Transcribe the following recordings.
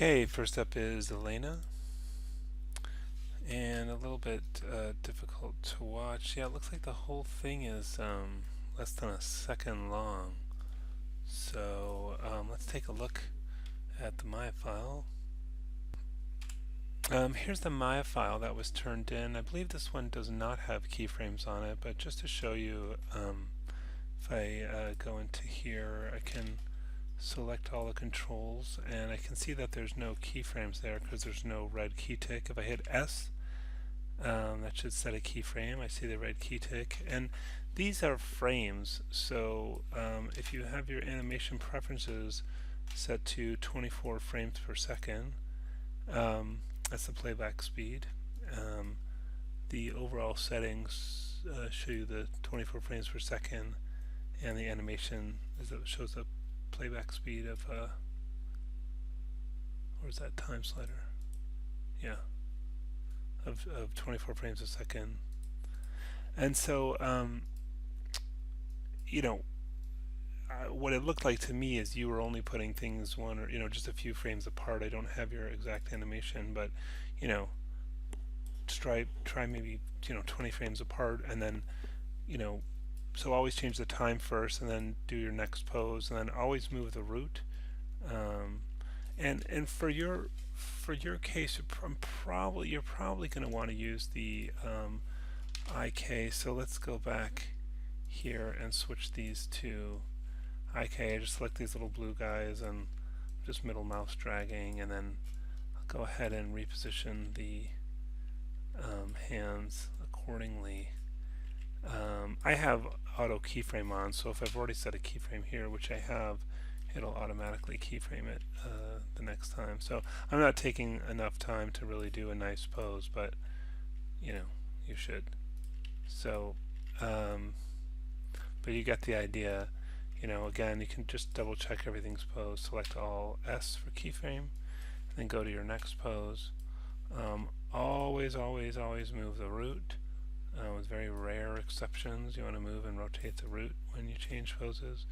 Okay, first up is Elena, and a little bit difficult to watch. Yeah, it looks like the whole thing is less than a second long. So let's take a look at the Maya file. Here's the Maya file that was turned in. I believe this one does not have keyframes on it, but just to show you, if I go into here, I can select all the controls, and I can see that there's no keyframes there because there's no red key tick. If I hit S, that should set a keyframe. I see the red key tick, and these are frames. So if you have your animation preferences set to 24 frames per second, that's the playback speed. Um, the overall settings show you the 24 frames per second, and the animation shows the playback speed of where's that time slider? Yeah, of 24 frames a second. And so you know, what it looked like to me is you were only putting things one or just a few frames apart. I don't have your exact animation, but you know, try maybe 20 frames apart, and then you know, so always change the time first, and then do your next pose, and then always move the root. Um, and for your case, you're probably going to want to use the IK. So let's go back here and switch these to IK. I just select these little blue guys and just middle mouse dragging, and then I'll go ahead and reposition the hands accordingly. I have auto keyframe on, so if I've already set a keyframe here, which I have, it'll automatically keyframe it the next time. So I'm not taking enough time to really do a nice pose, but you should. So, but you get the idea. Again, you can just double check everything's posed, select all S for keyframe, and then go to your next pose. Always, always, always move the root. With very rare exceptions, you want to move and rotate the root when you change poses.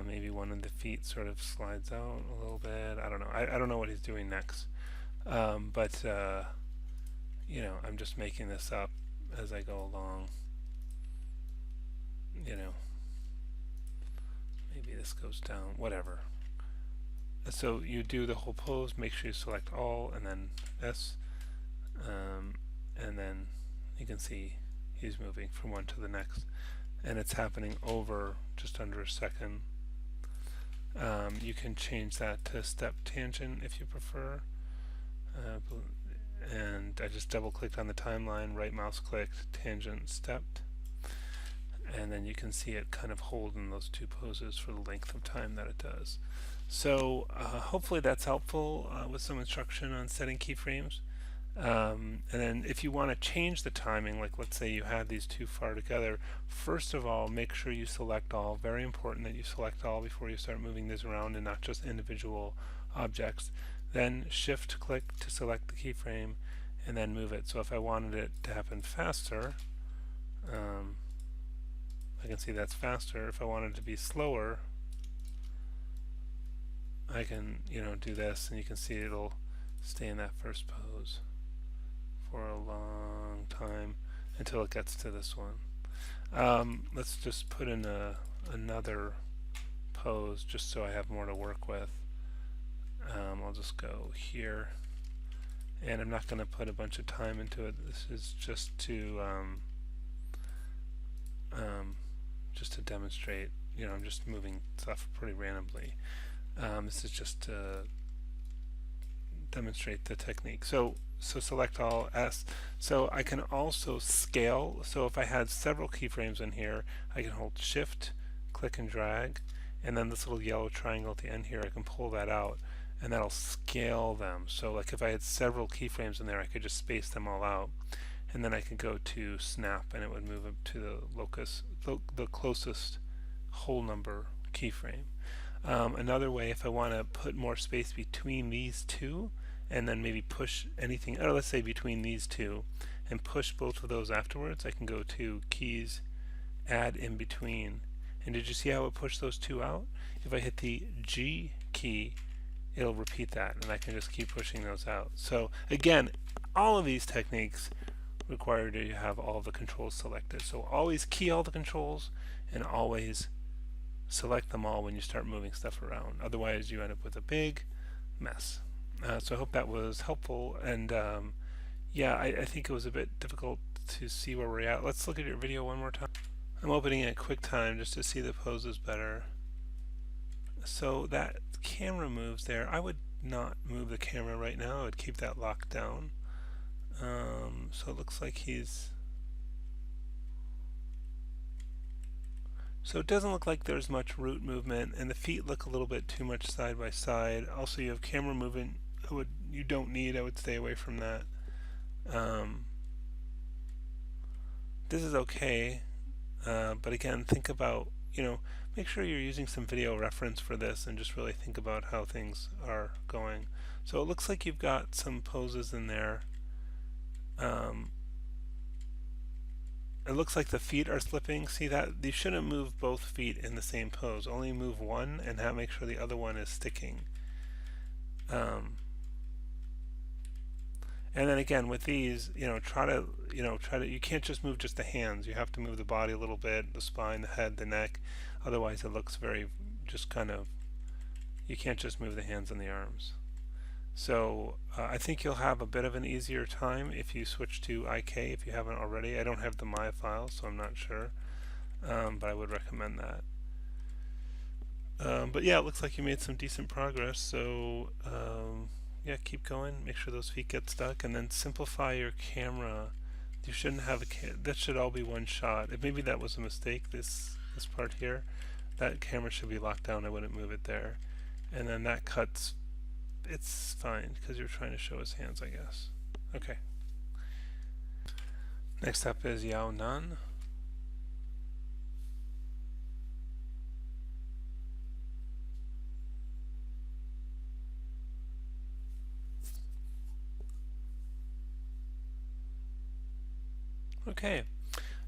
Maybe one of the feet sort of slides out a little bit. I don't know. I don't know what he's doing next. But I'm just making this up as I go along. Maybe this goes down. Whatever. So you do the whole pose. Make sure you select all, and then S, and then you can see he's moving from one to the next, and it's happening over just under a second. You can change that to step tangent if you prefer, and I just double clicked on the timeline, right mouse clicked, tangent stepped, and then you can see it kind of holding those two poses for the length of time that it does. So hopefully that's helpful with some instruction on setting keyframes. And then if you want to change the timing, like let's say you had these too far together, first of all, make sure you select all. Very important that you select all before you start moving these around and not just individual objects. Then shift click to select the keyframe and then move it. So if I wanted it to happen faster, I can see that's faster. If I wanted it to be slower, I can do this, and you can see it'll stay in that first pose for a long time until it gets to this one. Let's just put in another pose just so I have more to work with. I'll just go here, and I'm not going to put a bunch of time into it. This is just to demonstrate. I'm just moving stuff pretty randomly. This is just to demonstrate the technique. So select all S. So I can also scale. So if I had several keyframes in here, I can hold Shift, click and drag, and then this little yellow triangle at the end here, I can pull that out, and that'll scale them. So like if I had several keyframes in there, I could just space them all out, and then I could go to Snap, and it would move up to the locus, the closest whole number keyframe. Another way, if I want to put more space between these two, and then maybe push anything, or let's say between these two, and push both of those afterwards, I can go to Keys, Add in Between. And did you see how it pushed those two out? If I hit the G key it'll repeat that, and I can just keep pushing those out. So again, all of these techniques require you to have all the controls selected. So always key all the controls and always select them all when you start moving stuff around. Otherwise, you end up with a big mess. So I hope that was helpful. And yeah, I think it was a bit difficult to see where we're at. Let's look at your video one more time. I'm opening it QuickTime just to see the poses better. So that camera moves there. I would not move the camera right now. I would keep that locked down. So it looks like he's... So it doesn't look like there's much root movement, and the feet look a little bit too much side by side. Also, you have camera movement. You don't need. I would stay away from that. This is okay, but again, think about, make sure you're using some video reference for this and just really think about how things are going. So it looks like you've got some poses in there. It looks like the feet are slipping. See that? You shouldn't move both feet in the same pose. Only move one and make sure the other one is sticking. And then again with these, try to, you can't just move just the hands. You have to move the body a little bit, the spine, the head, the neck. Otherwise it looks very just kind of, you can't just move the hands and the arms. So I think you'll have a bit of an easier time if you switch to IK if you haven't already. I don't have the Maya file, so I'm not sure, but I would recommend that. But yeah, it looks like you made some decent progress, so yeah, keep going, make sure those feet get stuck, and then simplify your camera. You shouldn't have that should all be one shot. Maybe that was a mistake, this part here. That camera should be locked down, I wouldn't move it there. And then that cuts, it's fine, because you're trying to show his hands, I guess. Okay. Next up is Yao Nan. Okay,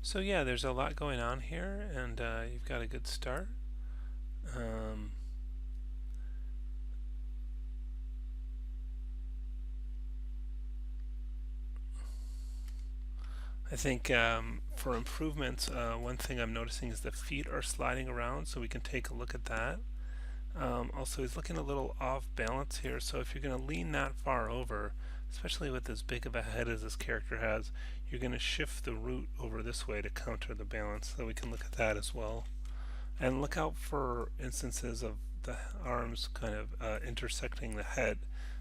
so yeah, there's a lot going on here, and you've got a good start. I think for improvements, one thing I'm noticing is the feet are sliding around, so we can take a look at that. Also, he's looking a little off balance here, so if you're going to lean that far over, especially with as big of a head as this character has, you're going to shift the root over this way to counter the balance, so we can look at that as well. And look out for instances of the arms kind of intersecting the head,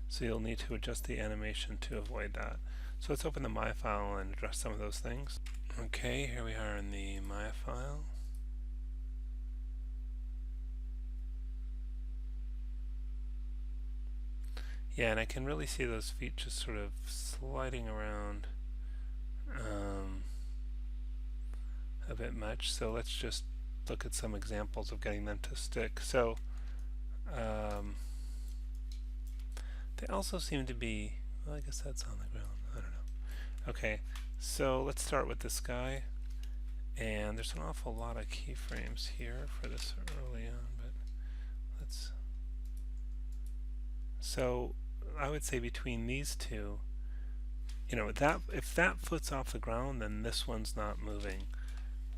so you'll need to adjust the animation to avoid that. So let's open the Maya file and address some of those things. Okay, here we are in the Maya file. Yeah, and I can really see those feet just sort of sliding around a bit much. So let's just look at some examples of getting them to stick. So they also seem to be, well, I guess that's on the ground. I don't know. Okay, so let's start with this guy. And there's an awful lot of keyframes here for this early on, but let's... So I would say between these two, if that foot's off the ground, then this one's not moving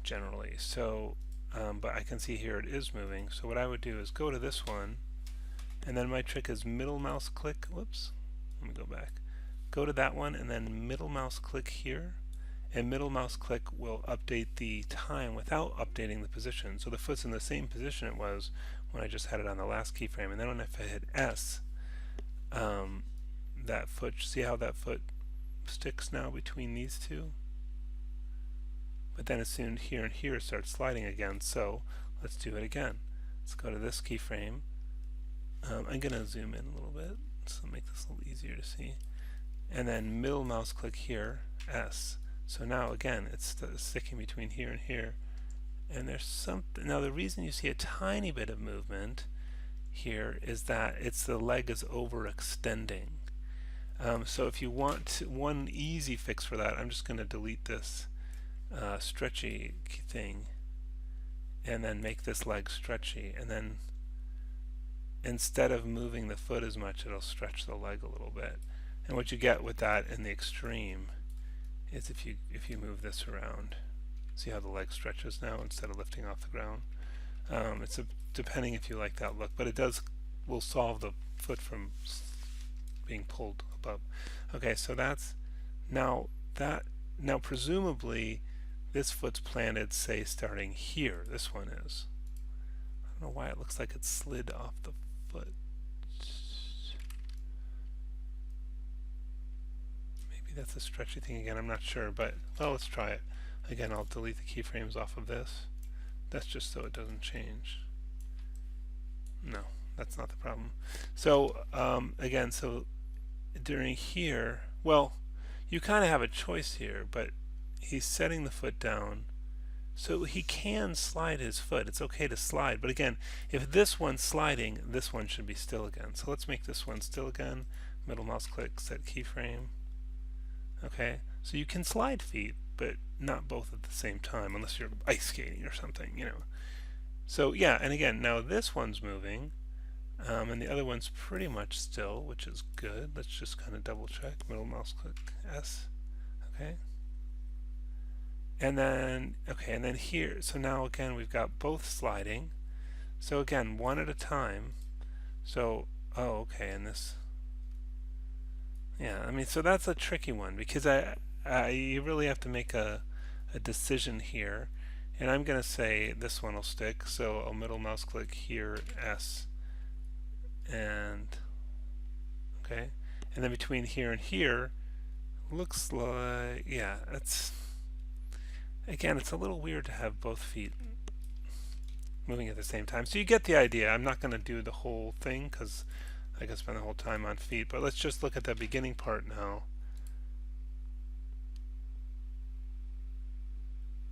generally. So, but I can see here it is moving. So what I would do is go to this one, and then my trick is middle mouse click. Whoops, let me go back. Go to that one, and then middle mouse click here, and middle mouse click will update the time without updating the position. So the foot's in the same position it was when I just had it on the last keyframe, and then if I hit S, that foot, see how that foot sticks now between these two? But then as soon here and here starts sliding again, so let's do it again. Let's go to this keyframe. I'm going to zoom in a little bit, so make this a little easier to see. And then middle mouse click here, S. So now again, it's sticking between here and here. And there's something, now the reason you see a tiny bit of movement here is that the leg is overextending. So if you want one easy fix for that, I'm just going to delete this stretchy thing and then make this leg stretchy, and then instead of moving the foot as much, it'll stretch the leg a little bit. And what you get with that in the extreme is if you move this around, see how the leg stretches now instead of lifting off the ground. It's depending if you like that look, but it will solve the foot from being pulled above. Okay, so that's now presumably this foot's planted, say, starting here. This one is. I don't know why it looks like it slid off the foot. Maybe that's a stretchy thing again, I'm not sure, but well, let's try it. Again, I'll delete the keyframes off of this. That's just so it doesn't change. No, that's not the problem. So again, so during here, well, you kind of have a choice here, but he's setting the foot down, so he can slide his foot. It's okay to slide, but again, if this one's sliding, this one should be still again. So let's make this one still again. Middle mouse click, set keyframe. Okay, so you can slide feet, but not both at the same time, unless you're ice skating or something, you know. So yeah, and again, now this one's moving, and the other one's pretty much still, which is good. Let's just kind of double check. Middle mouse click S. Okay. And then, okay, and then here, so now again we've got both sliding. So again, one at a time. So, oh, okay, and this, yeah, I mean, so that's a tricky one because you really have to make a decision here. And I'm going to say this one will stick, so I'll middle mouse click here, S, and, okay, and then between here and here, looks like, yeah, that's, again, it's a little weird to have both feet moving at the same time. So you get the idea. I'm not going to do the whole thing because I could spend the whole time on feet, but let's just look at the beginning part now.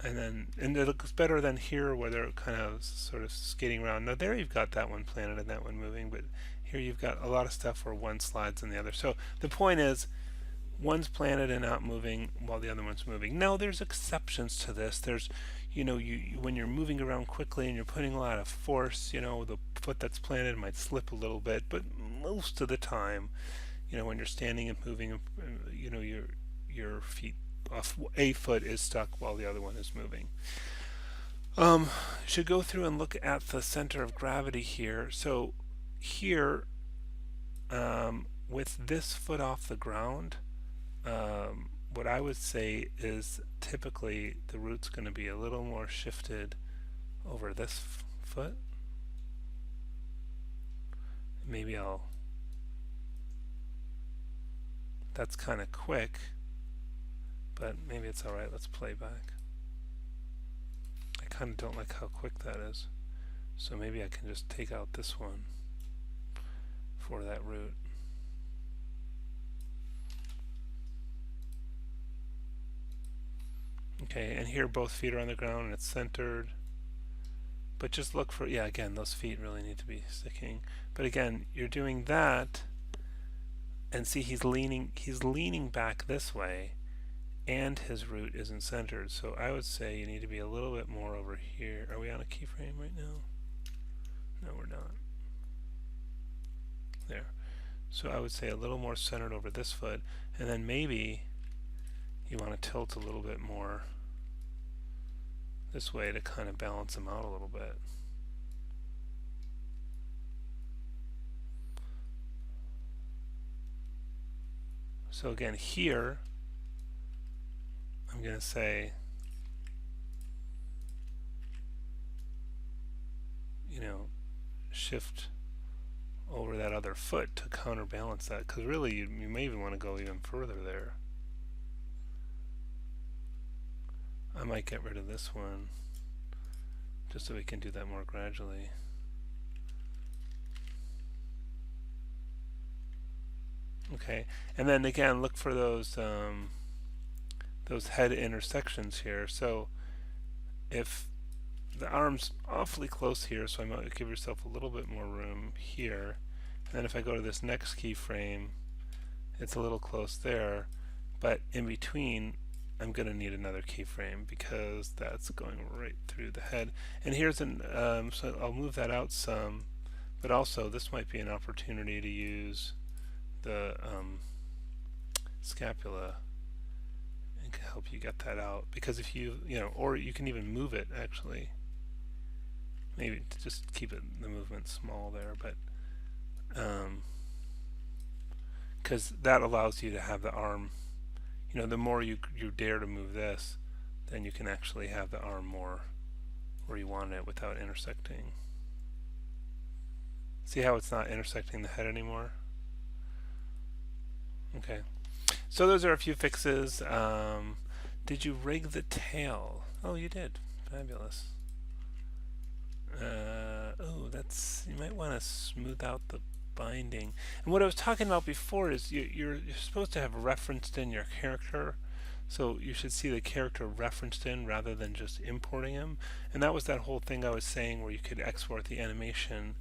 And it looks better than here where they're kind of sort of skating around. Now there you've got that one planted and that one moving, but here you've got a lot of stuff where one slides and the other. So the point is, one's planted and not moving while the other one's moving. Now there's exceptions to this. There's, you know, when you're moving around quickly and you're putting a lot of force, you know, the foot that's planted might slip a little bit, but most of the time, you know, when you're standing and moving, you know, your feet, a foot is stuck while the other one is moving. Should go through and look at the center of gravity here. So here, with this foot off the ground, what I would say is typically the root's going to be a little more shifted over this foot. Maybe that's kind of quick, but maybe it's alright. Let's play back. I kind of don't like how quick that is, so maybe I can just take out this one for that root. Okay, and here both feet are on the ground and it's centered. But just look for, yeah, again, those feet really need to be sticking. But again, you're doing that, and see he's leaning back this way, and his root isn't centered. So I would say you need to be a little bit more over here. Are we on a keyframe right now? No, we're not. There. So I would say a little more centered over this foot, and then maybe you want to tilt a little bit more this way to kind of balance them out a little bit. So again, here I'm going to say, you know, shift over that other foot to counterbalance that, because really you may even want to go even further there. I might get rid of this one just so we can do that more gradually. Okay, and then again, look for those head intersections here. So if the arm's awfully close here, so I might give yourself a little bit more room here. And then if I go to this next keyframe, it's a little close there, but in between I'm going to need another keyframe because that's going right through the head. And here's so I'll move that out some, But also, this might be an opportunity to use the scapula and can help you get that out. Because if you, or you can even move it actually. Maybe to just keep the movement small there, but because that allows you to have the arm, the more you dare to move this, then you can actually have the arm more where you want it without intersecting. See how it's not intersecting the head anymore? Okay. So those are a few fixes. Did you rig the tail? Oh, you did. Fabulous. You might want to smooth out the binding. And what I was talking about before is you're supposed to have referenced in your character. So you should see the character referenced in rather than just importing him. And that was that whole thing I was saying where you could export the animation,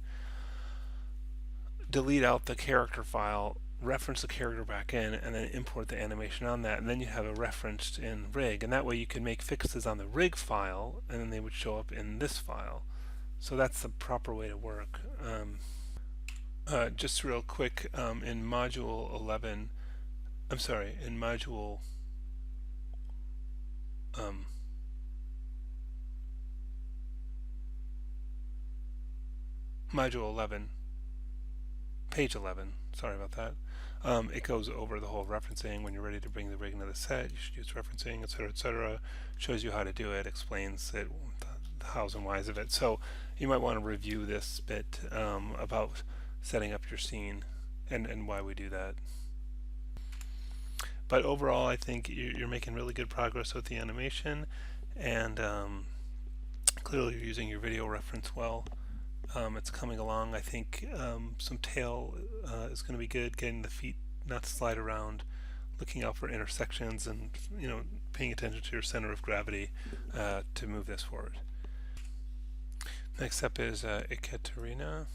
delete out the character file, reference the character back in, and then import the animation on that. And then you have it referenced in rig. And that way you can make fixes on the rig file, and then they would show up in this file. So that's the proper way to work. Just real quick, in module 11, I'm sorry, in module module 11, page 11, sorry about that. It goes over the whole referencing. When you're ready to bring the rig into the set, you should use referencing, etc., etc. Shows you how to do it, explains it, the hows and whys of it. So you might want to review this bit about setting up your scene and why we do that. But overall, I think you're making really good progress with the animation, and clearly you're using your video reference well. It's coming along. I think some tail is going to be good, getting the feet not to slide around, looking out for intersections, and paying attention to your center of gravity to move this forward. Next up is Ekaterina.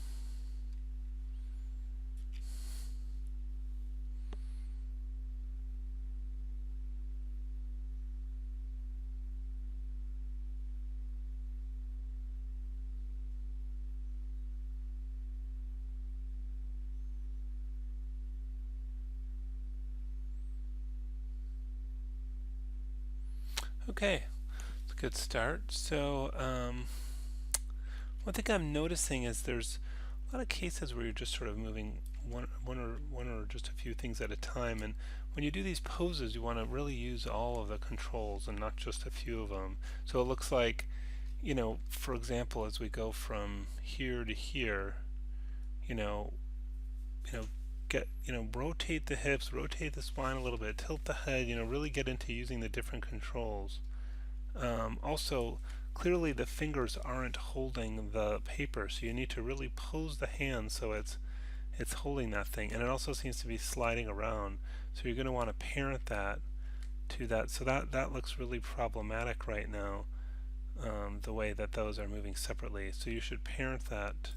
Okay, it's a good start. So one thing I'm noticing is there's a lot of cases where you're just sort of moving one or just a few things at a time, and when you do these poses you want to really use all of the controls and not just a few of them. So it looks like, for example, as we go from here to here, rotate the hips, rotate the spine a little bit, tilt the head, really get into using the different controls. Also, clearly the fingers aren't holding the paper, so you need to really pose the hand so it's holding that thing, and it also seems to be sliding around, so you're going to want to parent that to that. So that looks really problematic right now, the way that those are moving separately. So you should parent that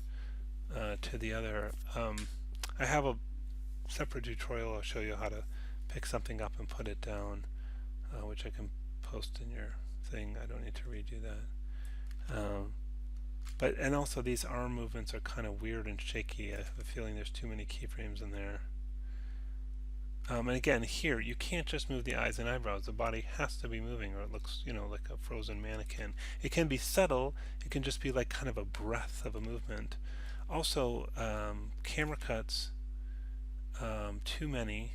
to the other. I have a separate tutorial. I'll show you how to pick something up and put it down, which I can post in your thing. I don't need to redo that. And also these arm movements are kind of weird and shaky. I have a feeling there's too many keyframes in there. And again, here you can't just move the eyes and eyebrows. The body has to be moving, or it looks, like a frozen mannequin. It can be subtle. It can just be like kind of a breath of a movement. Also, camera cuts, too many.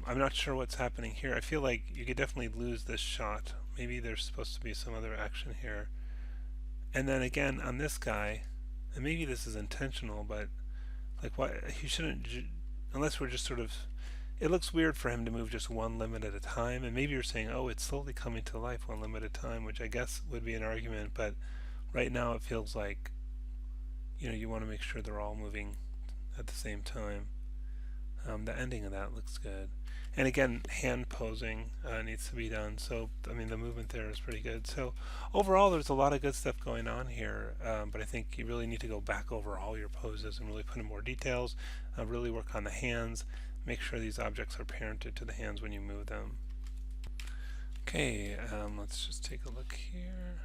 I'm not sure what's happening here. I feel like you could definitely lose this shot. Maybe there's supposed to be some other action here. And then again on this guy, and maybe this is intentional, but like why he shouldn't, unless we're just sort of, it looks weird for him to move just one limb at a time. And maybe you're saying, oh, it's slowly coming to life one limb at a time, which I guess would be an argument. But right now it feels like, you want to make sure they're all moving at the same time. The ending of that looks good. And again, hand posing needs to be done. So, I mean, the movement there is pretty good. So, overall, there's a lot of good stuff going on here. But I think you really need to go back over all your poses and really put in more details. Really work on the hands. Make sure these objects are parented to the hands when you move them. Okay, let's just take a look here.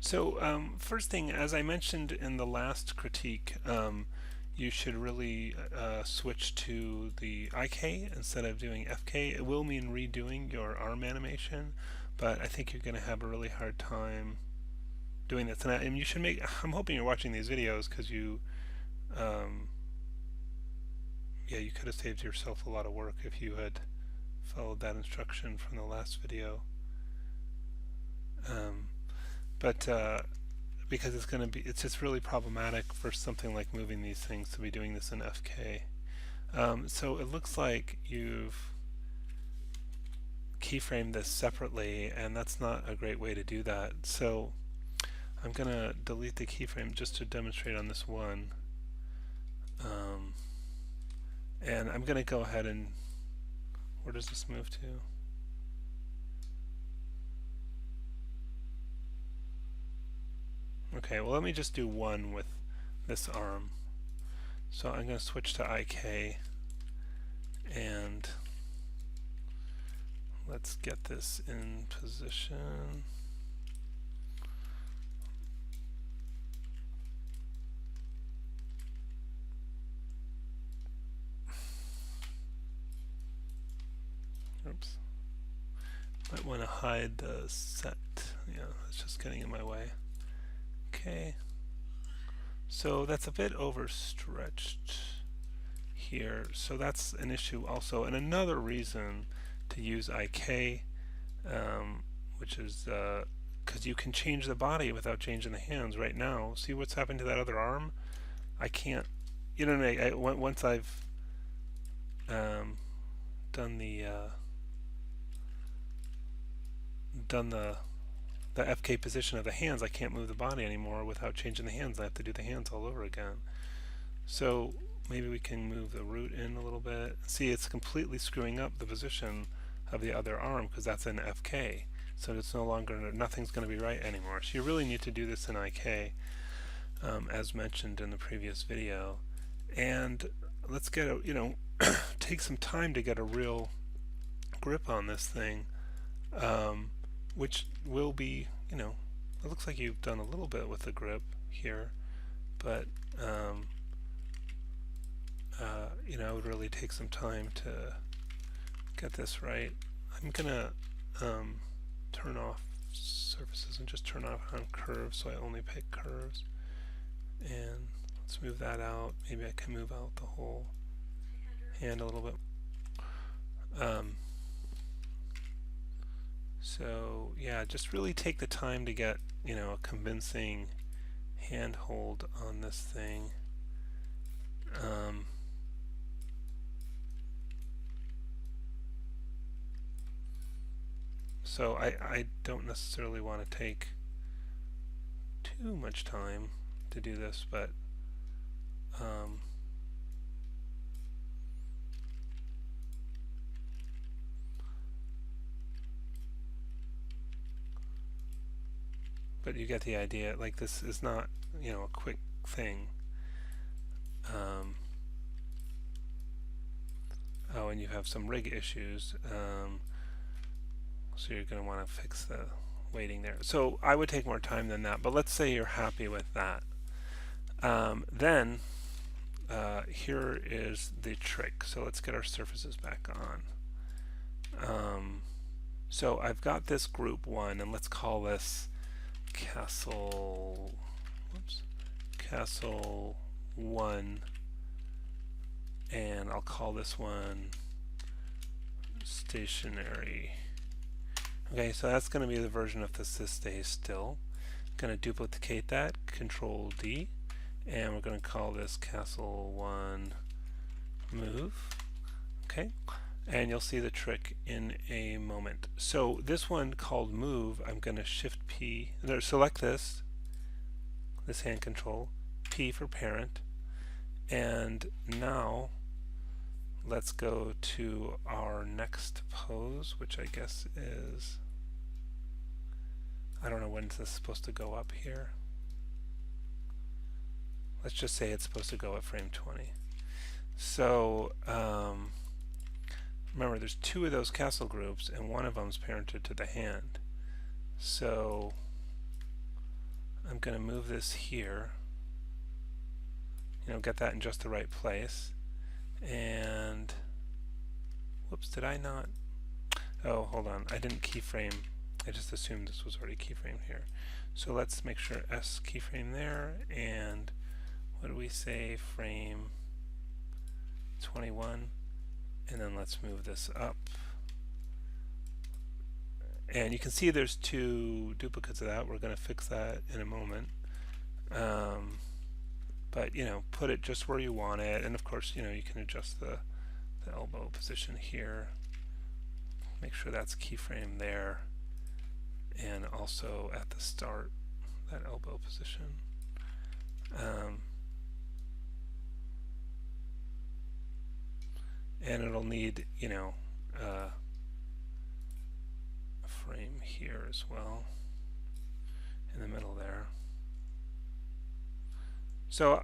So first thing, as I mentioned in the last critique, you should really switch to the IK instead of doing FK. It will mean redoing your arm animation, but I think you're going to have a really hard time doing this. And you should make. I'm hoping you're watching these videos because um, yeah, you could have saved yourself a lot of work if you had followed that instruction from the last video. Um, but because it's just really problematic for something like moving these things to be doing this in FK. So it looks like you've keyframed this separately, and that's not a great way to do that. So I'm going to delete the keyframe just to demonstrate on this one. And I'm going to go ahead and, where does this move to? Okay, well let me just do one with this arm. So I'm going to switch to IK, and let's get this in position. Oops. Might want to hide the set. Yeah, it's just getting in my way. Okay. So that's a bit overstretched here. So that's an issue also. And another reason to use IK, which is because you can change the body without changing the hands right now. See what's happened to that other arm? I can't, you know what I mean? Once I've done the FK position of the hands, I can't move the body anymore without changing the hands. I have to do the hands all over again. So maybe we can move the root in a little bit. See, it's completely screwing up the position of the other arm because that's in FK. So it's no longer, nothing's going to be right anymore. So you really need to do this in IK, as mentioned in the previous video. And let's get a, take some time to get a real grip on this thing, which will be, it looks like you've done a little bit with the grip here, but it would really take some time to get this right. I'm gonna turn off surfaces and just turn off on curves, so I only pick curves. And let's move that out. Maybe I can move out the whole hand a little bit. So yeah, just really take the time to get a convincing handhold on this thing. So I don't necessarily want to take too much time to do this, but you get the idea. Like, this is not a quick thing. Oh, and you have some rig issues. So you're going to want to fix the weighting there. So I would take more time than that, but let's say you're happy with that. Then here is the trick. So let's get our surfaces back on. So I've got this group 1, and let's call this Castle 1, and I'll call this one stationary. Okay, so that's going to be the version of this stays still. Going to duplicate that, Control D, and we're going to call this Castle 1 move. Okay, and you'll see the trick in a moment. So this one called move, I'm going to Shift P, select this hand control, P for parent, and now let's go to our next pose, which I guess is, I don't know when this is supposed to go up here. Let's just say it's supposed to go at frame 20. So remember, there's 2 of those castle groups, and one of them is parented to the hand. So I'm going to move this here, get that in just the right place. And whoops, did I not? Oh, hold on, I didn't keyframe. I just assumed this was already keyframed here. So let's make sure S keyframe there, and what do we say, frame 21, and then let's move this up. And you can see there's 2 duplicates of that. We're going to fix that in a moment. But put it just where you want it, and of course you can adjust the elbow position here. Make sure that's keyframe there, and also at the start, that elbow position. And it'll need a frame here as well in the middle there. So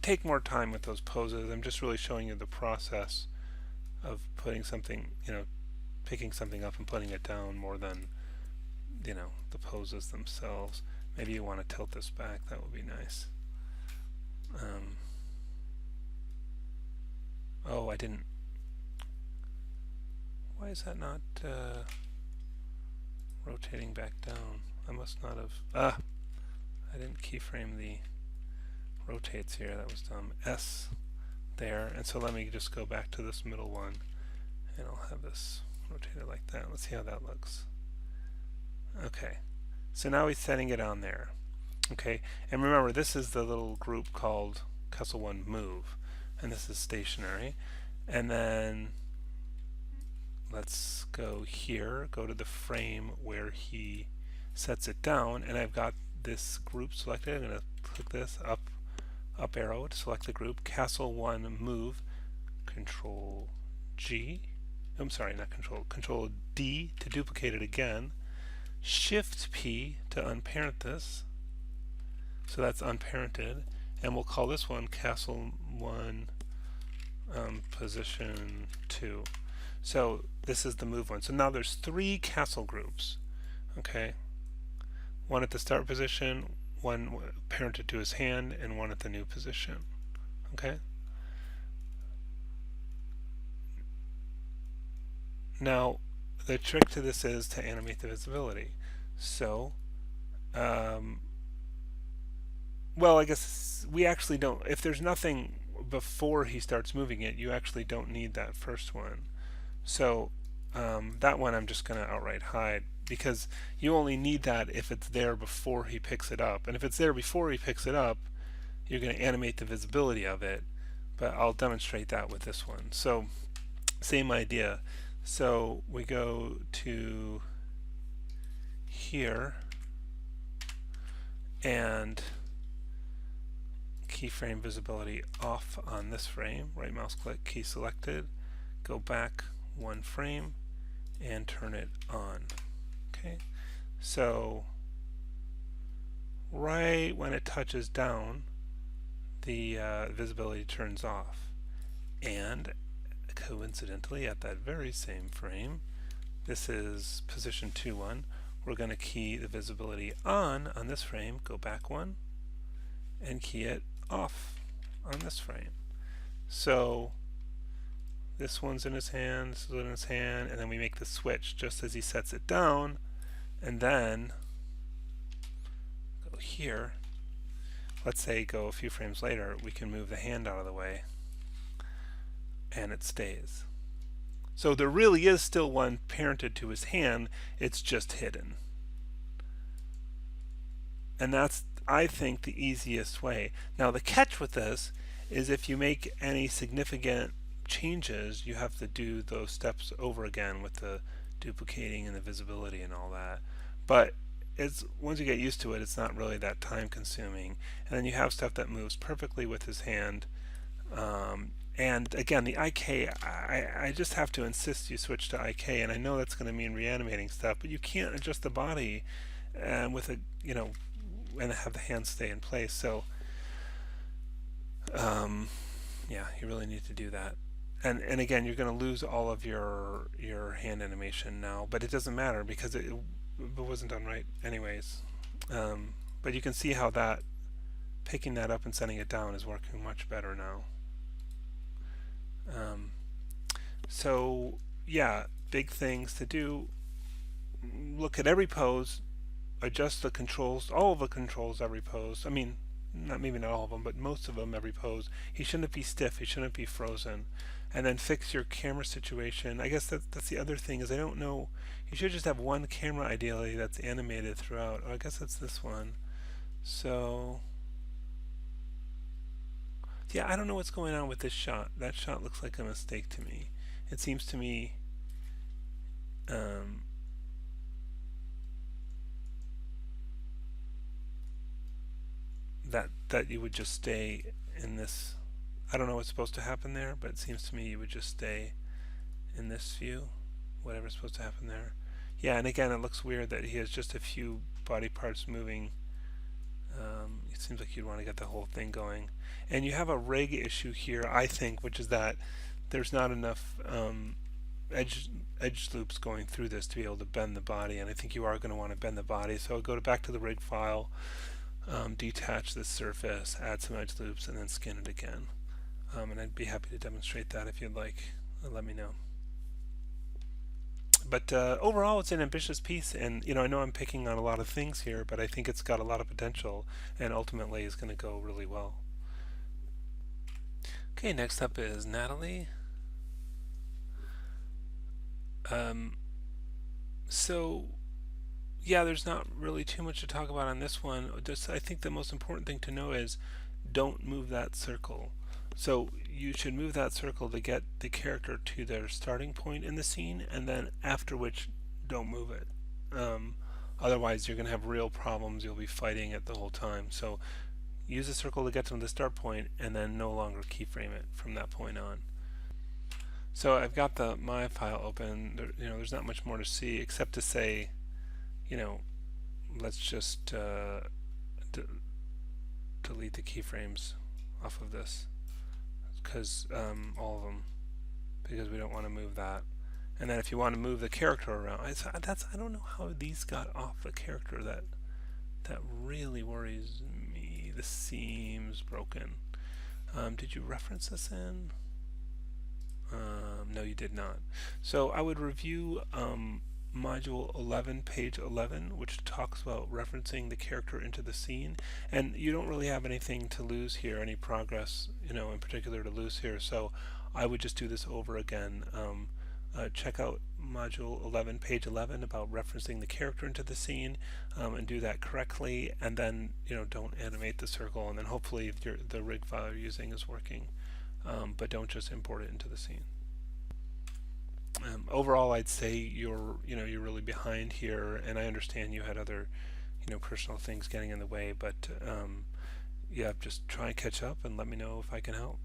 take more time with those poses. I'm just really showing you the process of putting something, picking something up and putting it down more than the poses themselves. Maybe you want to tilt this back. That would be nice. Oh, I didn't. Why is that not rotating back down? I must not have. I didn't keyframe the rotates here. That was dumb. S there. And so let me just go back to this middle one, and I'll have this rotated like that. Let's see how that looks. Okay. So now he's setting it on there. Okay. And remember, this is the little group called Castle 1 Move, and this is stationary. And then let's go here, go to the frame where he sets it down, and I've got this group selected. I'm going to click this up arrow to select the group, Castle 1 Move, Control G. I'm sorry, not Control D to duplicate it again, Shift P to unparent this. So that's unparented, and we'll call this one Castle 1 Position 2. So this is the move one. So now there's 3 castle groups. Okay, one at the start position, one parented to his hand, and one at the new position. Okay. Now the trick to this is to animate the visibility. So well, I guess we actually don't, if there's nothing before he starts moving it, you actually don't need that first one. So that one I'm just going to outright hide, because you only need that if it's there before he picks it up. And if it's there before he picks it up, you're going to animate the visibility of it. But I'll demonstrate that with this one. So same idea. So we go to here and keyframe visibility off on this frame. Right mouse click, key selected, go back 1 frame and turn it on. Okay, so right when it touches down, the visibility turns off, and coincidentally at that very same frame, this is position 2-1, we're going to key the visibility on this frame, go back 1, and key it off on this frame. So this one's in his hand, this is in his hand, and then we make the switch just as he sets it down, and then go here. Let's say go a few frames later, we can move the hand out of the way, and it stays. So there really is still one parented to his hand, it's just hidden. And that's, I think, the easiest way. Now the catch with this is if you make any significant changes, you have to do those steps over again with the duplicating and the visibility and all that. But it's, once you get used to it, it's not really that time consuming. And then you have stuff that moves perfectly with his hand. And again, the IK, I just have to insist you switch to IK, and I know that's going to mean reanimating stuff, but you can't adjust the body with a, and have the hand stay in place. So yeah, you really need to do that. And again, you're going to lose all of your hand animation now, but it doesn't matter because it wasn't done right anyways. But But you can see how that picking that up and sending it down is working much better now. So yeah, big things to do. Look at every pose, adjust the controls, all of the controls every pose. I mean, maybe not all of them, but most of them every pose. He shouldn't be stiff. He shouldn't be frozen. And then fix your camera situation. I guess that's the other thing is I don't know. You should just have one camera ideally that's animated throughout. Oh, I guess it's this one. So yeah, I don't know what's going on with this shot. That shot looks like a mistake to me. It seems to me um, that you would just stay in this. I don't know what's supposed to happen there, but it seems to me you would just stay in this view, whatever's supposed to happen there. Yeah, and again, it looks weird that he has just a few body parts moving. It seems like you'd want to get the whole thing going. And you have a rig issue here, I think, which is that there's not enough edge loops going through this to be able to bend the body, and I think you are going to want to bend the body. So I'll go back to the rig file, detach this surface, add some edge loops, and then skin it again. And I'd be happy to demonstrate that if you'd like. Let me know. But overall, it's an ambitious piece, and I know I'm picking on a lot of things here, but I think it's got a lot of potential, and ultimately is going to go really well. Okay, next up is Natalie. So yeah, there's not really too much to talk about on this one. I think the most important thing to know is don't move that circle. So you should move that circle to get the character to their starting point in the scene, and then after which don't move it. Otherwise you're going to have real problems. You'll be fighting it the whole time. So use the circle to get them to the start point, and then no longer keyframe it from that point on. So I've got the my file open. There's not much more to see except to say, let's just delete the keyframes off of this, because all of them, because we don't want to move that. And then if you want to move the character around, I don't know how these got off the character. That really worries me. The seam's broken. Did you reference this in? No, you did not. So I would review module 11, page 11, which talks about referencing the character into the scene. And you don't really have anything to lose here, any progress, in particular to lose here. So I would just do this over again. Check out module 11, page 11 about referencing the character into the scene, and do that correctly. And then, don't animate the circle. And then hopefully the rig file you're using is working. But don't just import it into the scene. Overall, I'd say you're really behind here, and I understand you had other personal things getting in the way, but yeah, just try and catch up and let me know if I can help.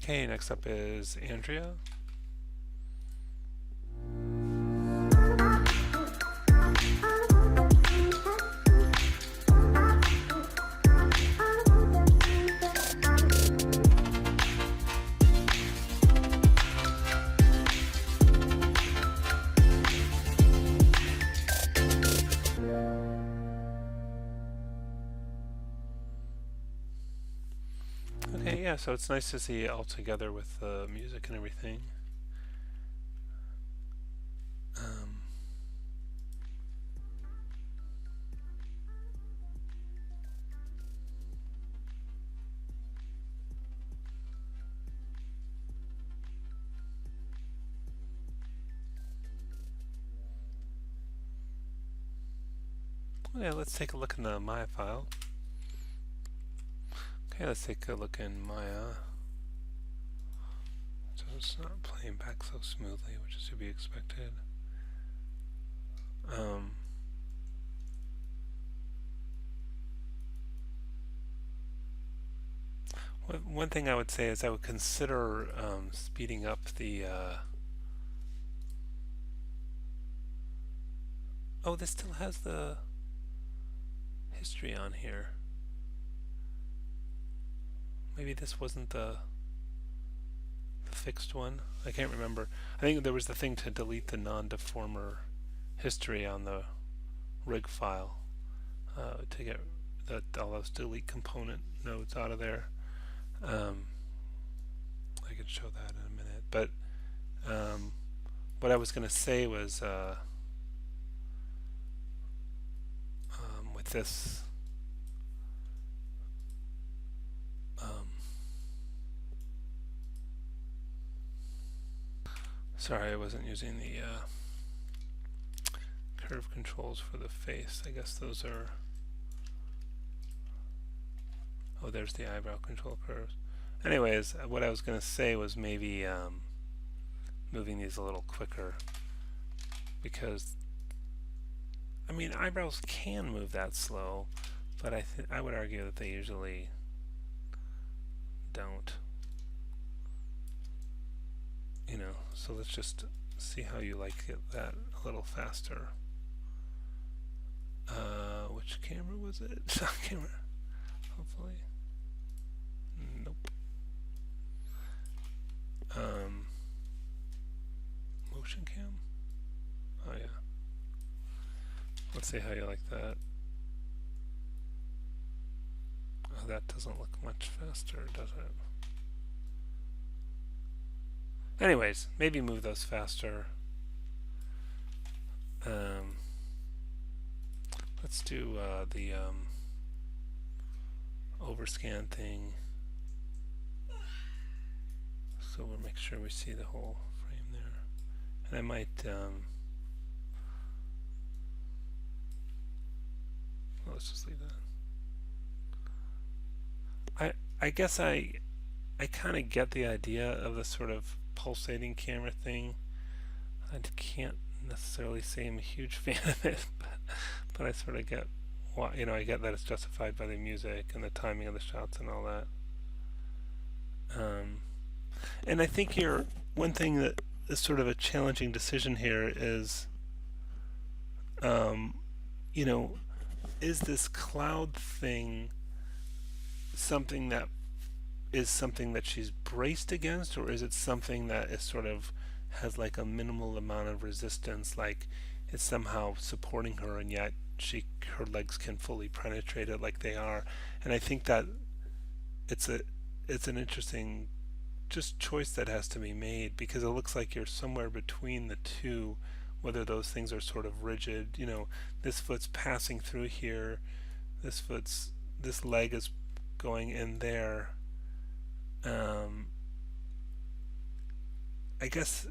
Okay, next up is Andrea. Okay, yeah, so it's nice to see it all together with the music and everything. Yeah, let's take a look in the Maya file. Okay, let's take a look in Maya. So it's not playing back so smoothly, which is to be expected. One thing I would say is I would consider speeding up the oh, this still has the history on here. Maybe this wasn't the fixed one. I can't remember. I think there was the thing to delete the non-deformer history on the rig file. to get all those delete component nodes out of there. Um, I can show that in a minute. But um, what I was going to say was with this, um, sorry, I wasn't using the curve controls for the face. I guess those are, oh, there's the eyebrow control curves. Anyways, what I was going to say was maybe moving these a little quicker, because I mean, eyebrows can move that slow, but I would argue that they usually don't. You know, so let's just see how you like that a little faster. Which camera was it? Stock camera. Hopefully. Nope. Motion cam? Oh yeah. Let's see how you like that. Oh, that doesn't look much faster, does it? Anyways, maybe move those faster. Let's do the overscan thing, so we'll make sure we see the whole frame there. And I might well, let's just leave that. I guess I kind of get the idea of the sort of pulsating camera thing. I can't necessarily say I'm a huge fan of it, but I sort of get why, you know, I get that it's justified by the music and the timing of the shots and all that. And I think one thing that is sort of a challenging decision here is, you know, is this cloud thing something that she's braced against, or is it something that is sort of has like a minimal amount of resistance, like it's somehow supporting her and yet her legs can fully penetrate it like they are. And I think that it's an interesting just choice that has to be made, because it looks like you're somewhere between the two, whether those things are sort of rigid, you know, this foot's passing through here, this leg is going in there. I guess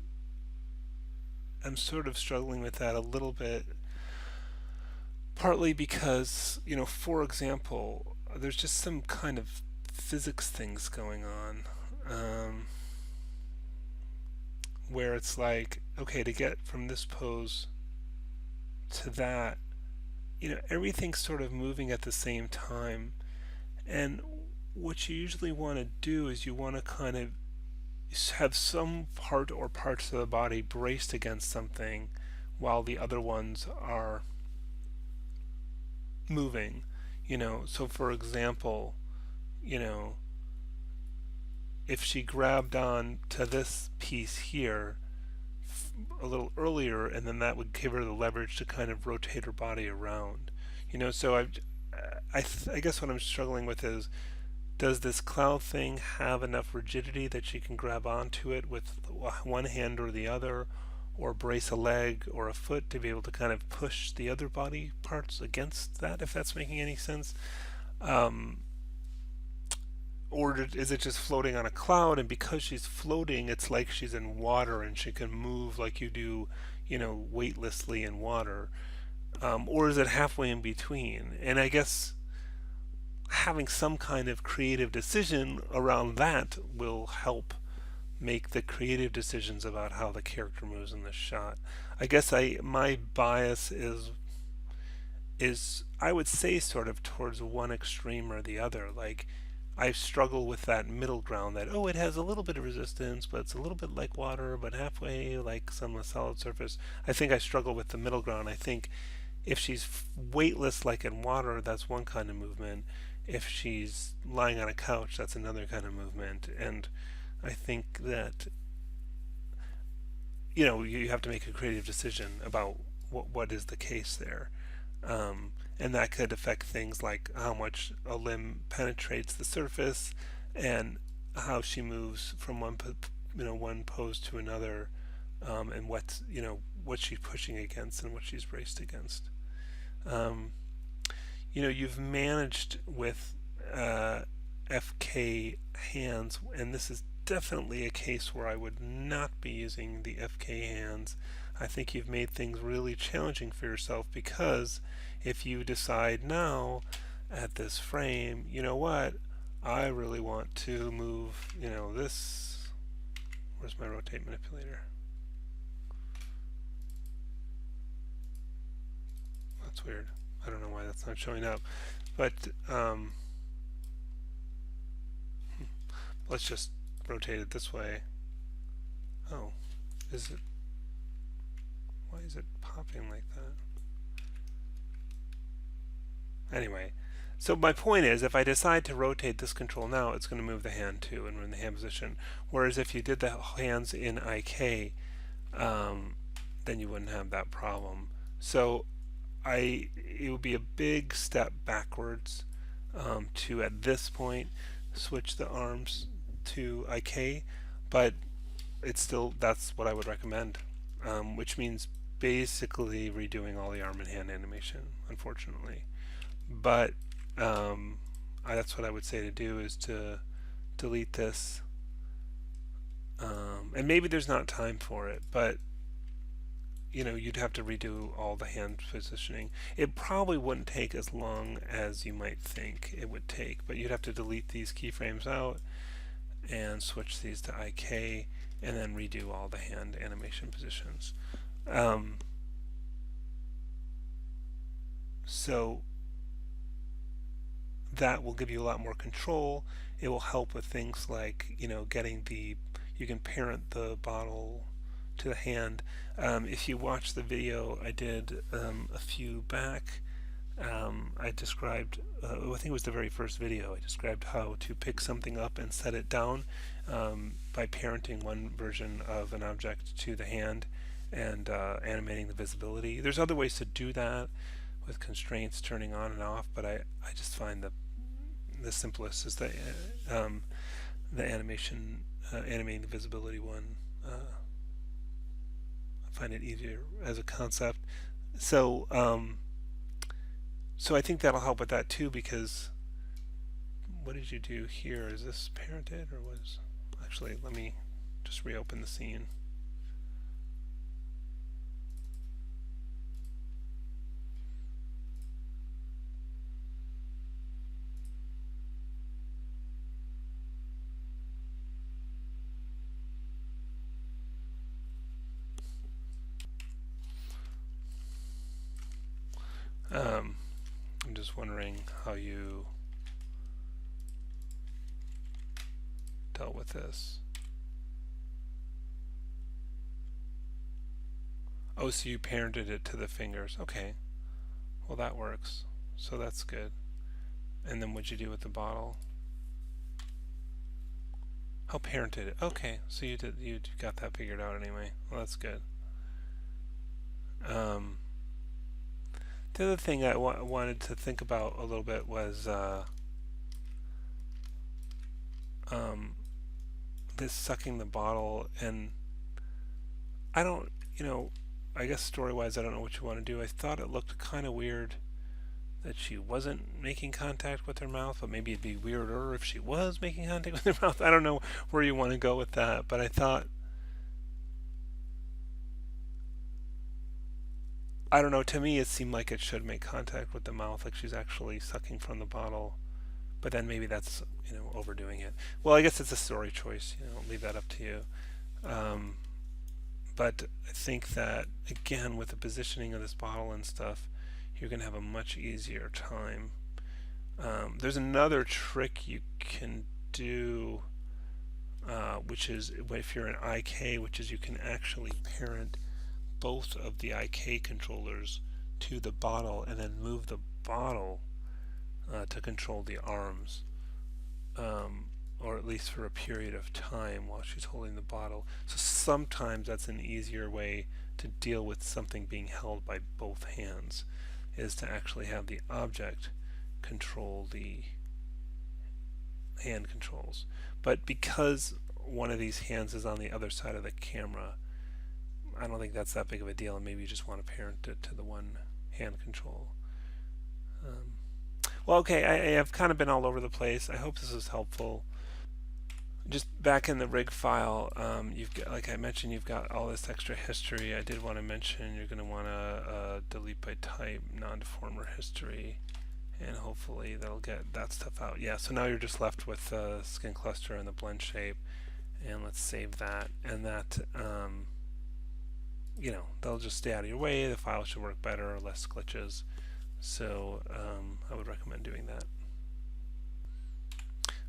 I'm sort of struggling with that a little bit, partly because, you know, for example, there's just some kind of physics things going on, where it's like, okay, to get from this pose to that, you know, everything's sort of moving at the same time. And what you usually want to do is you want to kind of have some part or parts of the body braced against something while the other ones are moving, you know. So for example, you know, if she grabbed on to this piece here a little earlier, and then that would give her the leverage to kind of rotate her body around, you know. So I guess what I'm struggling with is, does this cloud thing have enough rigidity that she can grab onto it with one hand or the other, or brace a leg or a foot to be able to kind of push the other body parts against that, if that's making any sense? Or is it just floating on a cloud, and because she's floating, it's like she's in water and she can move like you do, you know, weightlessly in water? Or is it halfway in between? And I guess having some kind of creative decision around that will help make the creative decisions about how the character moves in the shot. I guess my bias is I would say sort of towards one extreme or the other. Like, I struggle with that middle ground, that, oh, it has a little bit of resistance, but it's a little bit like water, but halfway like some solid surface. I think I struggle with the middle ground. I think if she's weightless like in water, that's one kind of movement. If she's lying on a couch, that's another kind of movement. And I think that, you have to make a creative decision about what is the case there. and that could affect things like how much a limb penetrates the surface and how she moves from one pose to another, and what she's pushing against and what she's braced against. Um, you've managed with FK hands, and this is definitely a case where I would not be using the FK hands. I think you've made things really challenging for yourself, because if you decide now at this frame, you know what, I really want to move, this. Where's my rotate manipulator? That's weird. I don't know why that's not showing up. But let's just rotate it this way. Oh, is it? Why is it popping like that? Anyway, so my point is, if I decide to rotate this control now, it's going to move the hand too and we're in the hand position. Whereas if you did the hands in IK, then you wouldn't have that problem. So it would be a big step backwards to, at this point, switch the arms to IK, but that's what I would recommend, which means basically redoing all the arm and hand animation, unfortunately. But that's what I would say to do, is to delete this, and maybe there's not time for it, but you'd have to redo all the hand positioning. It probably wouldn't take as long as you might think it would take, but you'd have to delete these keyframes out and switch these to IK and then redo all the hand animation positions. So that will give you a lot more control. It will help with things like, you can parent the bottle to the hand. If you watch the video I did a few back, I described, I think it was the very first video, I described how to pick something up and set it down by parenting one version of an object to the hand and animating the visibility. There's other ways to do that with constraints turning on and off, but I just find the simplest is the animation, animating the visibility one. I find it easier as a concept. So I think that'll help with that too, because what did you do here? Is this parented, or was... Actually, let me just reopen the scene. I'm just wondering how you dealt with this. Oh, so you parented it to the fingers. Okay. Well, that works. So that's good. And then what'd you do with the bottle? Oh, parented it. Okay. So you got that figured out anyway. Well, that's good. The other thing I wanted to think about a little bit was this sucking the bottle, and I don't, I guess story-wise I don't know what you want to do. I thought it looked kind of weird that she wasn't making contact with her mouth, but maybe it'd be weirder if she was making contact with her mouth. I don't know where you want to go with that, but I thought, I don't know, to me it seemed like it should make contact with the mouth, like she's actually sucking from the bottle. But then maybe that's, overdoing it. Well, I guess it's a story choice. I'll leave that up to you. But I think that, again, with the positioning of this bottle and stuff, you're going to have a much easier time. There's another trick you can do, which is, if you're an IK, which is you can actually parent both of the IK controllers to the bottle and then move the bottle to control the arms, or at least for a period of time while she's holding the bottle. So sometimes that's an easier way to deal with something being held by both hands, is to actually have the object control the hand controls. But because one of these hands is on the other side of the camera, I don't think that's that big of a deal, and maybe you just want to parent it to the one hand control. Well, okay, I have kind of been all over the place. I hope this is helpful. Just back in the rig file, you've got, like I mentioned, you've got all this extra history. I did want to mention you're going to want to delete by type non-deformer history, and hopefully that'll get that stuff out. Yeah, so now you're just left with the skin cluster and the blend shape, and let's save that. And that, you know, they'll just stay out of your way. The file should work better, less glitches. So I would recommend doing that.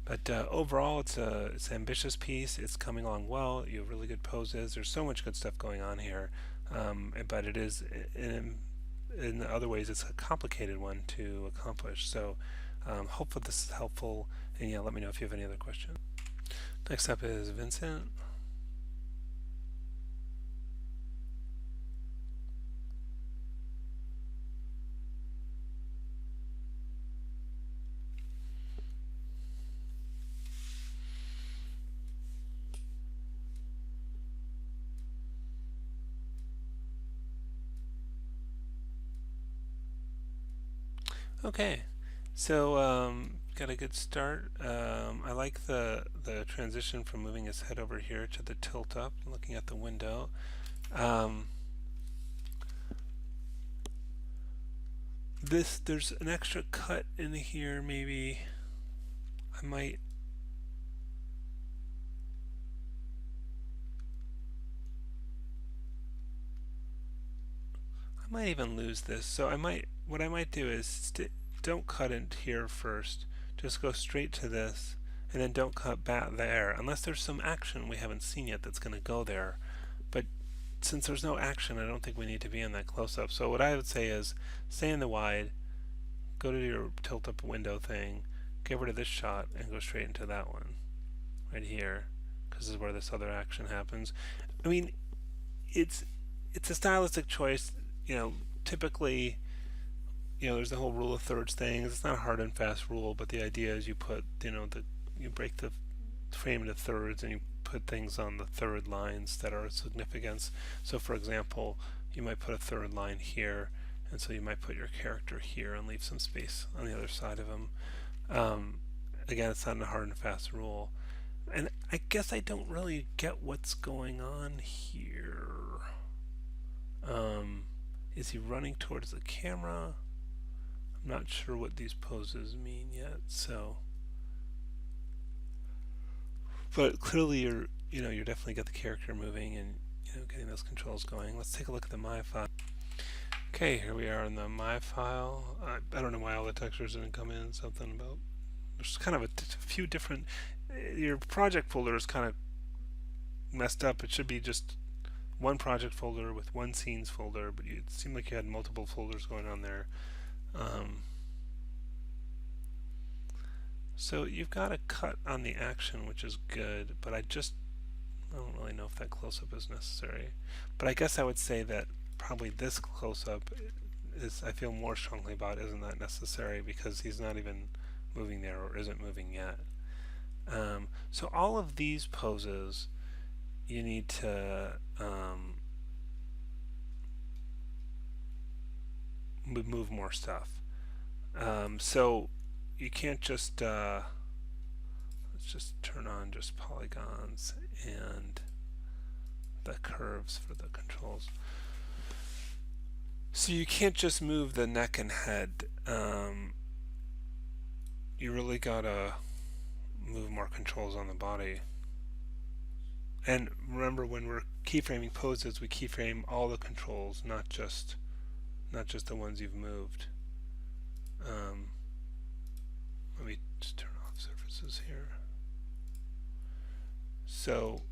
But overall, it's an ambitious piece. It's coming along well. You have really good poses. There's so much good stuff going on here. But it is, in other ways, it's a complicated one to accomplish. So hopefully this is helpful. And yeah, let me know if you have any other questions. Next up is Vincent. Okay, so got a good start. I like the transition from moving his head over here to the tilt up, looking at the window. There's an extra cut in here. Maybe I might even lose this. So what I might do is don't cut in here first. Just go straight to this, and then don't cut back there, unless there's some action we haven't seen yet that's going to go there. But since there's no action, I don't think we need to be in that close-up. So what I would say is stay in the wide, go to your tilt-up window thing, get rid of this shot, and go straight into that one right here, because this is where this other action happens. I mean, it's a stylistic choice. You know, typically, you know, there's the whole rule of thirds thing. It's not a hard and fast rule, but the idea is you put, you know, you break the frame into thirds and you put things on the third lines that are of significance. So for example, you might put a third line here, and so you might put your character here and leave some space on the other side of him. Again, it's not a hard and fast rule. And I guess I don't really get what's going on here. Is he running towards the camera? I'm not sure what these poses mean yet, so. But clearly you're definitely got the character moving and, you know, getting those controls going. Let's take a look at the My file. Okay, here we are in the My file. I don't know why all the textures didn't come in. Something about, there's kind of a few different, your project folder is kind of messed up. It should be just one project folder with one scenes folder, but it seemed like you had multiple folders going on there. So you've got a cut on the action, which is good, but I don't really know if that close-up is necessary. But I guess I would say that probably this close-up is, I feel more strongly about, isn't that necessary, because he's not even moving there or isn't moving yet. So all of these poses you need to move more stuff. So you can't just let's just turn on just polygons and the curves for the controls. So you can't just move the neck and head. You really gotta move more controls on the body. And remember, when we're keyframing poses, we keyframe all the controls, not just the ones you've moved. Let me just turn off surfaces here. So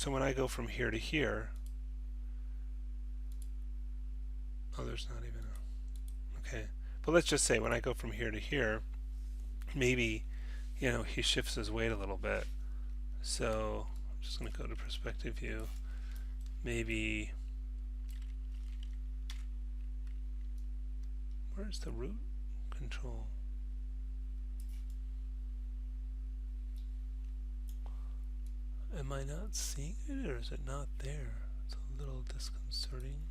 when I go from here to here, oh, there's not even a, okay. But let's just say when I go from here to here, maybe, you know, he shifts his weight a little bit. So I'm just going to go to perspective view. Maybe Where's the root control? Am I not seeing it, or is it not there? It's a little disconcerting.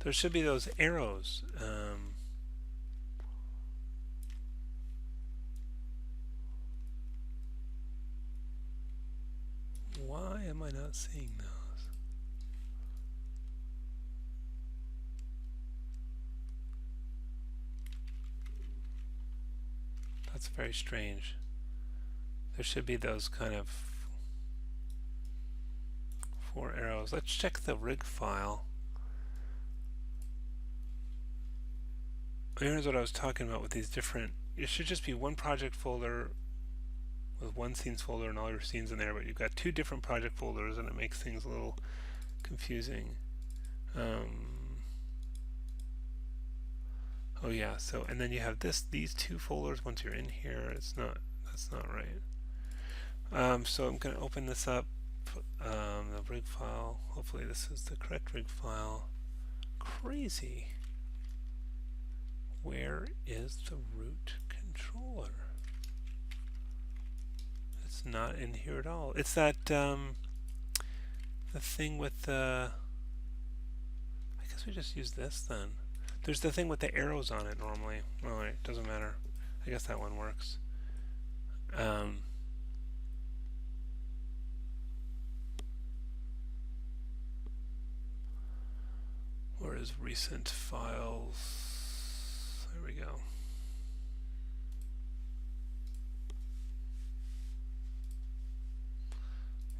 There should be those arrows. Why am I not seeing those? That's very strange. There should be those kind of 4 arrows. Let's check the rig file. Here's what I was talking about with these different. It should just be one project folder with one scenes folder and all your scenes in there, but you've got 2 different project folders, and it makes things a little confusing. Oh yeah, so and then you have these 2 folders once you're in here. That's not right. So I'm going to open this up, the rig file. Hopefully this is the correct rig file. Crazy. Where is the root controller? It's not in here at all. It's that the thing with the. I guess we just use this then. There's the thing with the arrows on it normally. Oh wait, doesn't matter. I guess that one works. Where is recent files? There we go.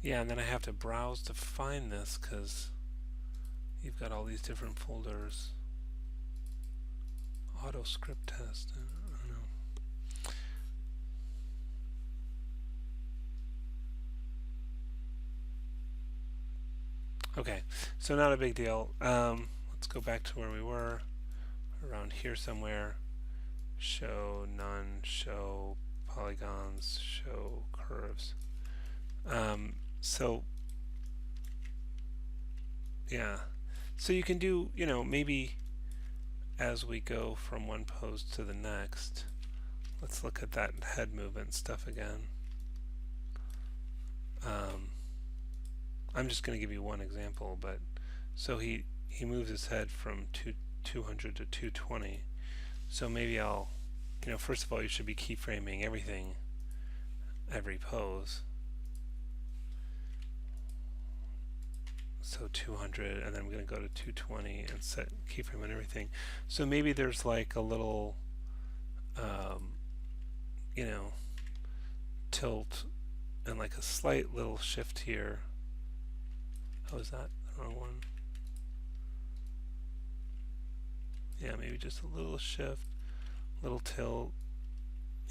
Yeah, and then I have to browse to find this because you've got all these different folders. Auto script test. I don't know. Okay, so not a big deal. Let's go back to where we were. Around here somewhere. Show none, show polygons, show curves. So yeah, so you can do, maybe as we go from one pose to the next, let's look at that head movement stuff again. I'm just going to give you one example, but so he moves his head from 200 to 220. So maybe I'll, first of all, you should be keyframing everything, every pose. So 200, and then I'm going to go to 220 and set keyframe on everything. So maybe there's like a little, tilt and like a slight little shift here. Oh, is that the wrong one? Yeah, maybe just a little shift, little tilt,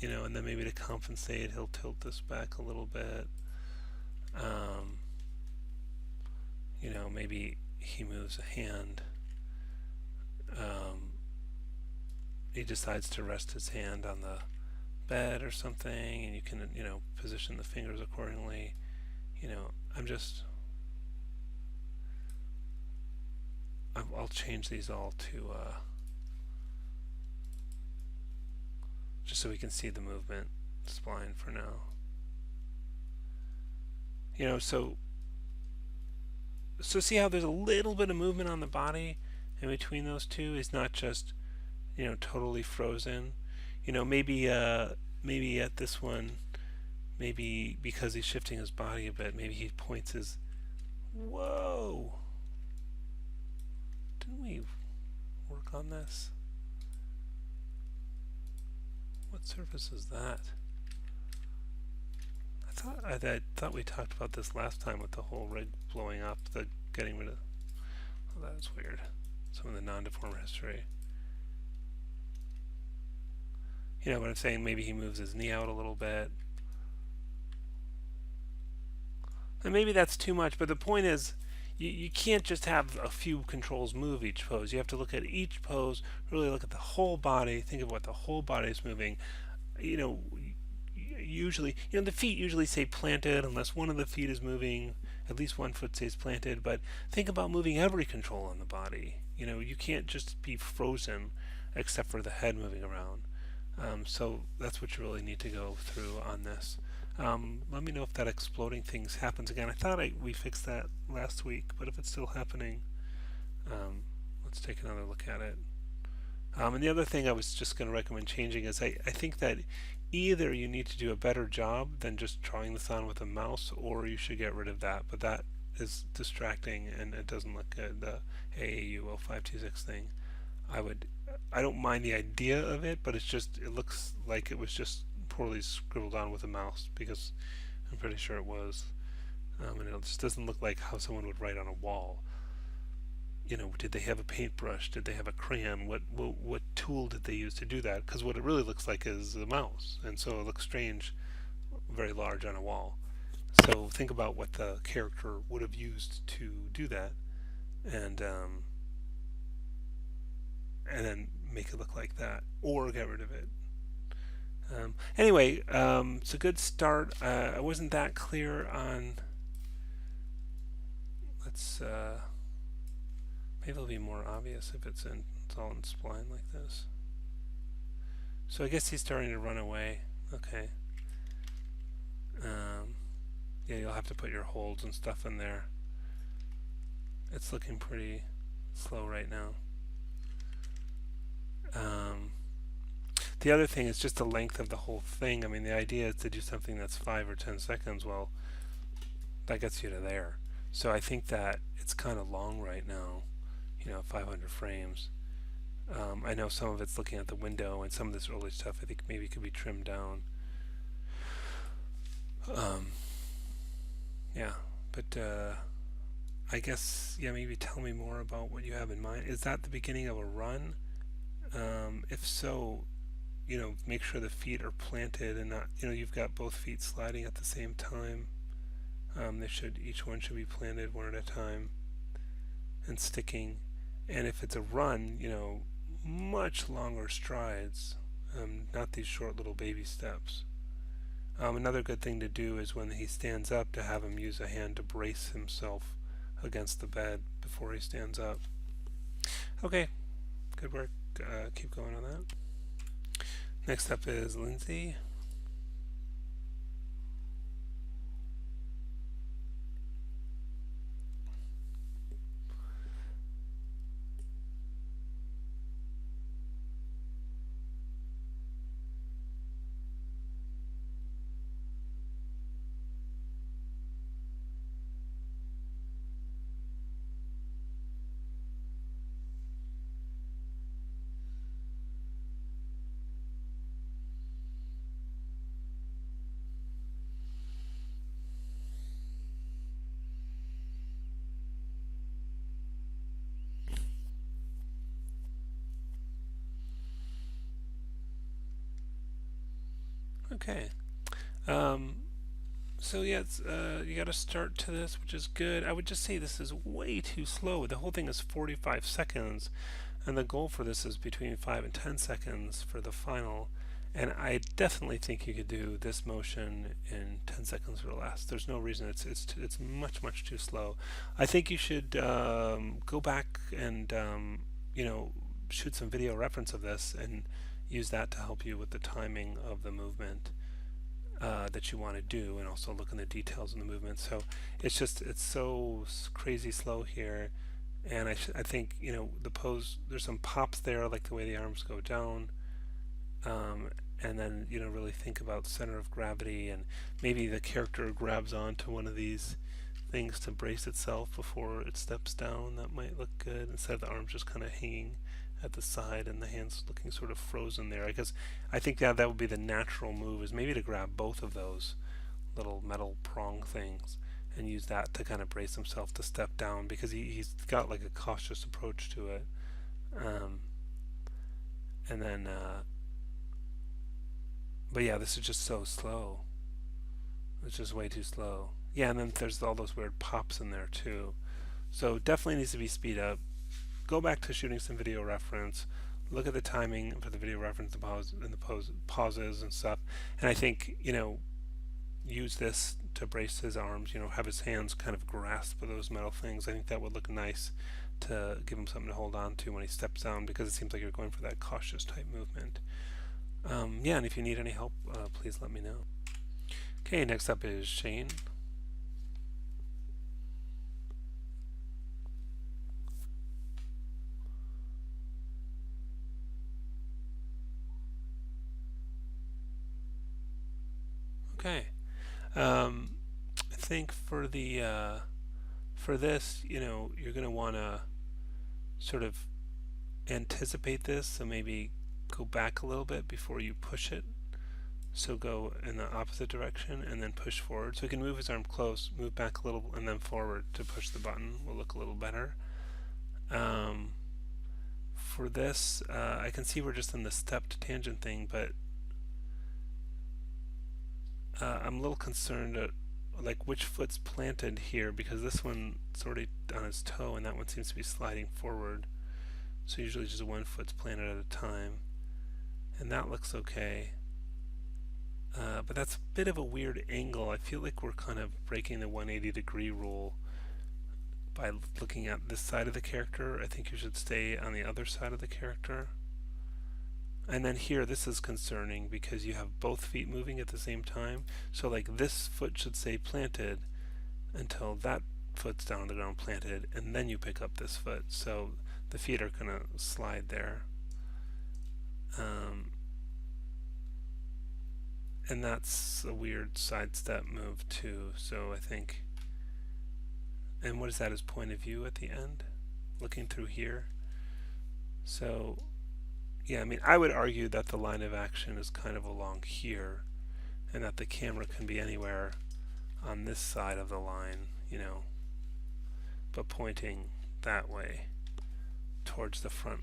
and then maybe to compensate, he'll tilt this back a little bit. Maybe he moves a hand. He decides to rest his hand on the bed or something, and you can, position the fingers accordingly. I'll change these all to just so we can see the movement spline for now. So see how there's a little bit of movement on the body in between those two? It's not just, totally frozen. Maybe at this one, maybe because he's shifting his body a bit, maybe he points his. Whoa! Didn't we work on this? What surface is that? I thought we talked about this last time with the whole rig blowing up, the getting rid of. Oh, that is weird. Some of the non-deform history. But I'm saying maybe he moves his knee out a little bit. And maybe that's too much, but the point is, you can't just have a few controls move each pose. You have to look at each pose, really look at the whole body, think of what the whole body is moving. usually, the feet usually stay planted unless one of the feet is moving. At least one foot stays planted. But think about moving every control on the body. You can't just be frozen except for the head moving around. So that's what you really need to go through on this. Let me know if that exploding things happens again. I thought we fixed that last week, but if it's still happening, let's take another look at it. And the other thing I was just going to recommend changing is I think that either you need to do a better job than just drawing this on with a mouse, or you should get rid of that. But that is distracting and it doesn't look good. The AAU 0526 thing. I don't mind the idea of it, but it looks like it was just poorly scribbled on with a mouse, because I'm pretty sure it was. And it just doesn't look like how someone would write on a wall. Did they have a paintbrush? Did they have a crayon? What tool did they use to do that? Because what it really looks like is a mouse, and so it looks strange, very large on a wall. So think about what the character would have used to do that, and then make it look like that, or get rid of it. Anyway, it's a good start. I wasn't that clear on. Let's. Maybe it'll be more obvious if it's all in spline like this. So I guess he's starting to run away. Okay. Yeah, you'll have to put your holds and stuff in there. It's looking pretty slow right now. The other thing is just the length of the whole thing. I mean, the idea is to do something that's 5 or 10 seconds. Well, that gets you to there. So I think that it's kind of long right now. 500 frames. I know some of it's looking at the window, and some of this early stuff I think maybe could be trimmed down. Yeah, but I guess, maybe tell me more about what you have in mind. Is that the beginning of a run? If so, make sure the feet are planted and not, you've got both feet sliding at the same time. Each one should be planted one at a time and sticking. And if it's a run, much longer strides, not these short little baby steps. Another good thing to do is when he stands up, to have him use a hand to brace himself against the bed before he stands up. Okay, good work. Keep going on that. Next up is Lindsay. Okay. So yeah, you got to start to this, which is good. I would just say this is way too slow. The whole thing is 45 seconds, and the goal for this is between 5 and 10 seconds for the final. And I definitely think you could do this motion in 10 seconds or less. There's no reason it's much too slow. I think you should go back and shoot some video reference of this and use that to help you with the timing of the movement that you want to do, and also look in the details in the movement. So it's so crazy slow here, and I think the pose, there's some pops there, like the way the arms go down, and then really think about center of gravity, and maybe the character grabs onto one of these things to brace itself before it steps down. That might look good, instead of the arms just kind of hanging at the side and the hands looking sort of frozen there. I think that would be the natural move, is maybe to grab both of those little metal prong things and use that to kind of brace himself to step down, because he's got like a cautious approach to it. And then but yeah, this is just so slow. It's just way too slow. Yeah, and then there's all those weird pops in there too. So definitely needs to be speed up. Go back to shooting some video reference, look at the timing for the video reference, the pause and the pauses and stuff. And I think, use this to brace his arms, have his hands kind of grasp those metal things. I think that would look nice to give him something to hold on to when he steps down, because it seems like you're going for that cautious type movement. Yeah, and if you need any help, please let me know. Okay, next up is Shane. Okay. I think for this, you're going to want to sort of anticipate this, so maybe go back a little bit before you push it. So go in the opposite direction and then push forward. So he can move his arm close, move back a little, and then forward to push the button. Will look a little better. For this, I can see we're just in the stepped tangent thing, but I'm a little concerned at like which foot's planted here, because this one's already on his toe and that one seems to be sliding forward. So usually just one foot's planted at a time, and that looks okay. But that's a bit of a weird angle. I feel like we're kind of breaking the 180-degree rule by looking at this side of the character. I think you should stay on the other side of the character. And then here, this is concerning because you have both feet moving at the same time. So like this foot should stay planted until that foot's down on the ground planted, and then you pick up this foot. So the feet are going to slide there. And that's a weird sidestep move too. So I think, and what is that, his point of view at the end? Looking through here. So yeah, I mean, I would argue that the line of action is kind of along here, and that the camera can be anywhere on this side of the line, but pointing that way towards the front,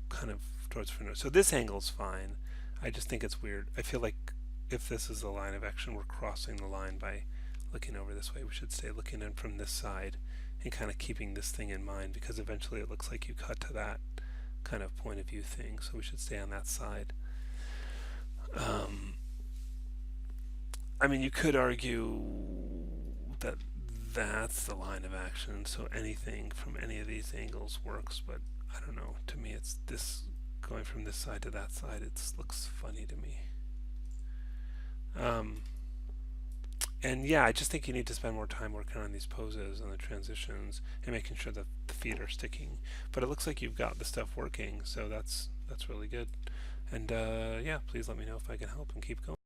kind of towards the front. So this angle's fine. I just think it's weird. I feel like if this is the line of action, we're crossing the line by looking over this way. We should stay looking in from this side and kind of keeping this thing in mind, because eventually it looks like you cut to that kind of point of view thing, so we should stay on that side. I mean, you could argue that that's the line of action, so anything from any of these angles works, but I don't know. To me, it's this going from this side to that side. It looks funny to me. And yeah, I just think you need to spend more time working on these poses and the transitions and making sure that the feet are sticking. But it looks like you've got the stuff working, so that's really good. And yeah, please let me know if I can help and keep going.